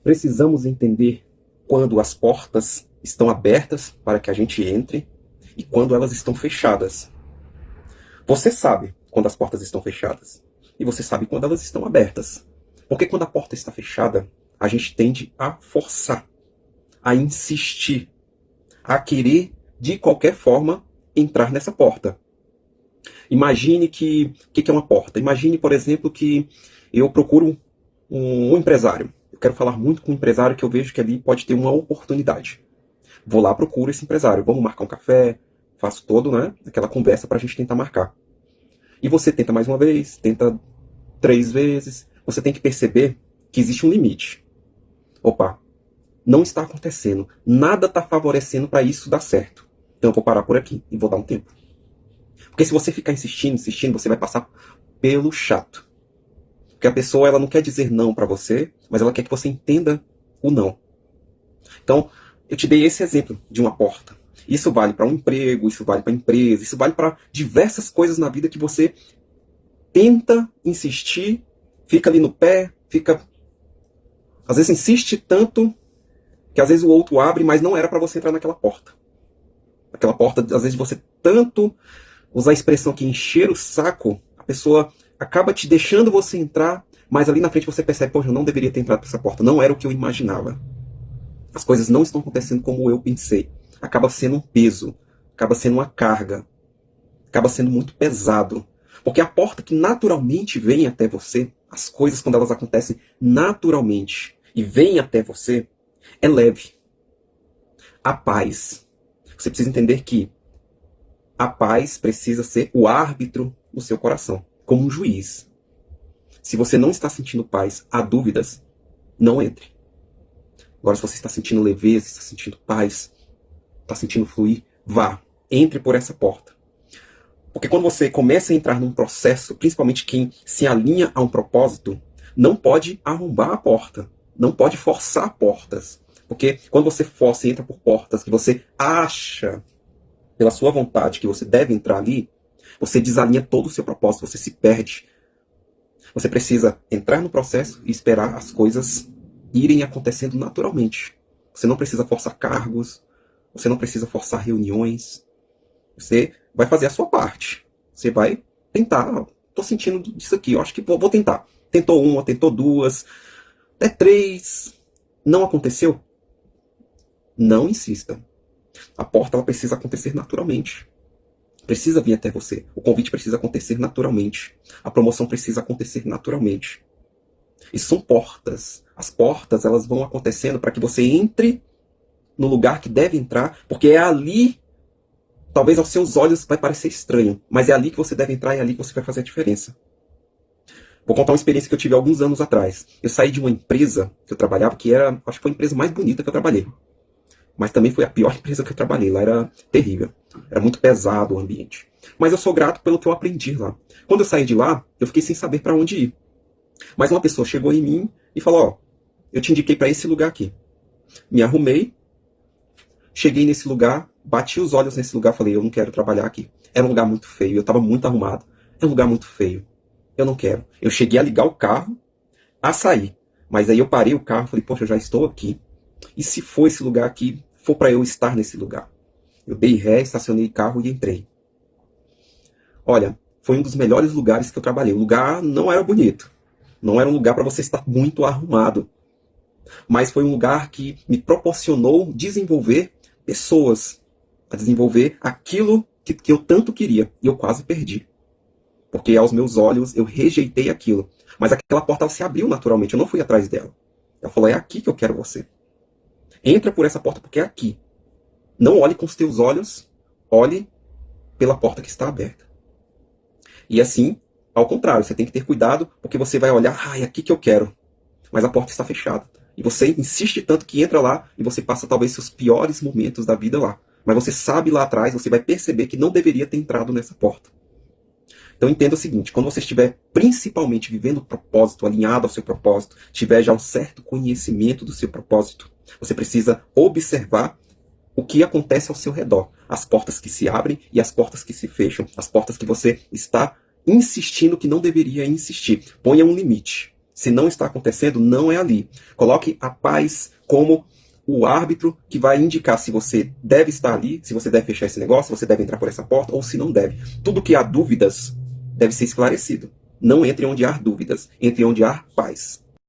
Precisamos entender quando as portas estão abertas para que a gente entre e quando elas estão fechadas. Você sabe quando as portas estão fechadas e você sabe quando elas estão abertas. Porque quando a porta está fechada, a gente tende a forçar, a insistir, a querer de qualquer forma entrar nessa porta. Imagine que o que é uma porta? Imagine, por exemplo, que eu procuro um empresário. Eu quero falar muito com um empresário que eu vejo que ali pode ter uma oportunidade. Vou lá, procuro esse empresário. Vamos marcar um café, faço todo, né, aquela conversa para a gente tentar marcar. E você tenta mais uma vez, tenta 3 vezes. Você tem que perceber que existe um limite. Opa, não está acontecendo. Nada está favorecendo para isso dar certo. Então eu vou parar por aqui e vou dar um tempo. Porque se você ficar insistindo, insistindo, você vai passar pelo chato. Porque a pessoa ela não quer dizer não para você, mas ela quer que você entenda o não. Então, eu te dei esse exemplo de uma porta. Isso vale para um emprego, isso vale para empresa, isso vale para diversas coisas na vida que você tenta insistir, fica ali no pé, fica... Às vezes insiste tanto que às vezes o outro abre, mas não era para você entrar naquela porta. Aquela porta, às vezes você tanto usar a expressão que encher o saco, a pessoa acaba te deixando você entrar, mas ali na frente você percebe, poxa, eu não deveria ter entrado por essa porta, não era o que eu imaginava. As coisas não estão acontecendo como eu pensei. Acaba sendo um peso, acaba sendo uma carga, acaba sendo muito pesado. Porque a porta que naturalmente vem até você, as coisas quando elas acontecem naturalmente e vêm até você, é leve. A paz. Você precisa entender que a paz precisa ser o árbitro no seu coração, como um juiz. Se você não está sentindo paz, há dúvidas, não entre. Agora, se você está sentindo leveza, está sentindo paz, está sentindo fluir, vá, entre por essa porta. Porque quando você começa a entrar num processo, principalmente quem se alinha a um propósito, não pode arrombar a porta, não pode forçar portas. Porque quando você força e entra por portas que você acha, pela sua vontade, que você deve entrar ali, você desalinha todo o seu propósito, você se perde. Você precisa entrar no processo e esperar as coisas irem acontecendo naturalmente. Você não precisa forçar cargos, você não precisa forçar reuniões. Você vai fazer a sua parte. Você vai tentar. Estou sentindo isso aqui, eu acho que vou tentar. Tentou uma, tentou duas, até 3. Não aconteceu? Não insista. A porta ela precisa acontecer naturalmente. Precisa vir até você. O convite precisa acontecer naturalmente. A promoção precisa acontecer naturalmente. Isso são portas. As portas elas vão acontecendo para que você entre no lugar que deve entrar, porque é ali, talvez aos seus olhos vai parecer estranho, mas é ali que você deve entrar e é ali que você vai fazer a diferença. Vou contar uma experiência que eu tive alguns anos atrás. Eu saí de uma empresa que eu trabalhava, que era, acho que foi a empresa mais bonita que eu trabalhei. Mas também foi a pior empresa que eu trabalhei. Lá era terrível. Era muito pesado o ambiente. Mas eu sou grato pelo que eu aprendi lá. Quando eu saí de lá, eu fiquei sem saber para onde ir. Mas uma pessoa chegou em mim e falou, ó, eu te indiquei para esse lugar aqui. Me arrumei, cheguei nesse lugar, bati os olhos nesse lugar, falei, eu não quero trabalhar aqui. Era um lugar muito feio, eu estava muito arrumado. É um lugar muito feio. Eu não quero. Eu cheguei a ligar o carro, a sair. Mas aí eu parei o carro, falei, poxa, eu já estou aqui. E se for esse lugar aqui, for para eu estar nesse lugar? Eu dei ré, estacionei o carro e entrei. Olha, foi um dos melhores lugares que eu trabalhei. O lugar não era bonito. Não era um lugar para você estar muito arrumado. Mas foi um lugar que me proporcionou desenvolver pessoas. A desenvolver aquilo que eu tanto queria. E eu quase perdi. Porque aos meus olhos eu rejeitei aquilo. Mas aquela porta se abriu naturalmente. Eu não fui atrás dela. Ela falou, é aqui que eu quero você. Entra por essa porta porque é aqui. Não olhe com os teus olhos, olhe pela porta que está aberta. E assim, ao contrário, você tem que ter cuidado, porque você vai olhar, é aqui que eu quero. Mas a porta está fechada. E você insiste tanto que entra lá e você passa talvez seus piores momentos da vida lá. Mas você sabe lá atrás, você vai perceber que não deveria ter entrado nessa porta. Então entenda o seguinte, quando você estiver principalmente vivendo o propósito, alinhado ao seu propósito, tiver já um certo conhecimento do seu propósito, você precisa observar o que acontece ao seu redor. As portas que se abrem e as portas que se fecham. As portas que você está insistindo que não deveria insistir. Ponha um limite. Se não está acontecendo, não é ali. Coloque a paz como o árbitro que vai indicar se você deve estar ali, se você deve fechar esse negócio, se você deve entrar por essa porta ou se não deve. Tudo que há dúvidas deve ser esclarecido. Não entre onde há dúvidas, entre onde há paz.